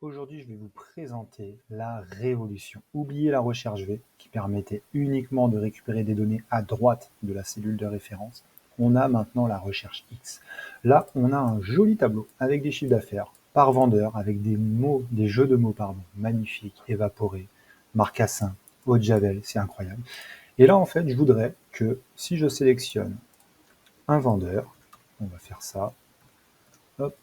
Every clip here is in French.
Aujourd'hui, je vais vous présenter la révolution. Oubliez la recherche V qui permettait uniquement de récupérer des données à droite de la cellule de référence. On a maintenant la recherche X. Là, on a un joli tableau avec des chiffres d'affaires par vendeur, avec des mots, des jeux de mots, pardon, magnifiques, évaporés, marcassin, eau de javel, c'est incroyable. Et là, en fait, je voudrais que si je sélectionne un vendeur, on va faire ça, hop,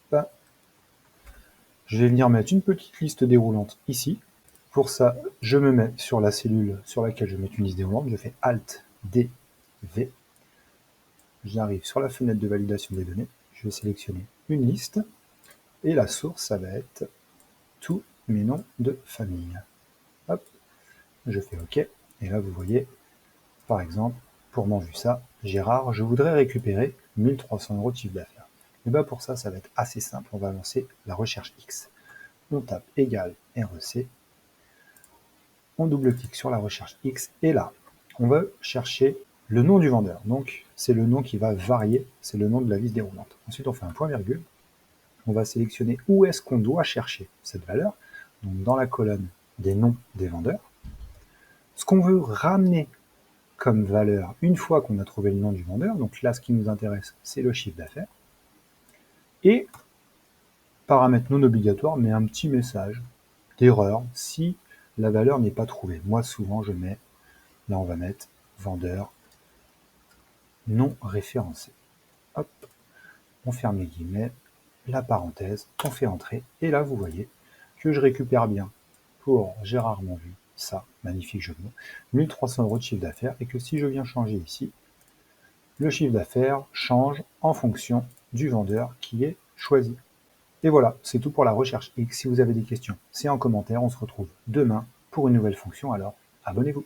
je vais venir mettre une petite liste déroulante ici. Pour ça, je me mets sur la cellule sur laquelle je vais mettre une liste déroulante. Je fais Alt D V. J'arrive sur la fenêtre de validation des données. Je vais sélectionner une liste. Et la source, ça va être tous mes noms de famille. Hop, je fais OK. Et là, vous voyez, par exemple, pour mon vu ça, Gérard, je voudrais récupérer 1300 € de chiffre d'affaires. Et bien pour ça, ça va être assez simple. On va lancer la recherche X. On tape égal REC. On double-clique sur la recherche X et là, on va chercher le nom du vendeur. Donc, c'est le nom qui va varier, c'est le nom de la liste déroulante. Ensuite, on fait un point-virgule. On va sélectionner où est-ce qu'on doit chercher cette valeur. Donc, dans la colonne des noms des vendeurs. Ce qu'on veut ramener comme valeur une fois qu'on a trouvé le nom du vendeur. Donc là, ce qui nous intéresse, c'est le chiffre d'affaires. Et, paramètre non obligatoire, mais un petit message d'erreur si la valeur n'est pas trouvée. Moi, souvent, je mets, là, on va mettre vendeur non référencé. Hop, on ferme les guillemets, la parenthèse, on fait entrer, et là vous voyez que je récupère bien pour Gérard Monvu, ça, magnifique jeu de mots, 1300 € de chiffre d'affaires, et que si je viens changer ici, le chiffre d'affaires change en fonction du vendeur qui est choisi. Et voilà, c'est tout pour la recherche X. Si vous avez des questions, c'est en commentaire, on se retrouve demain pour une nouvelle fonction, alors abonnez-vous.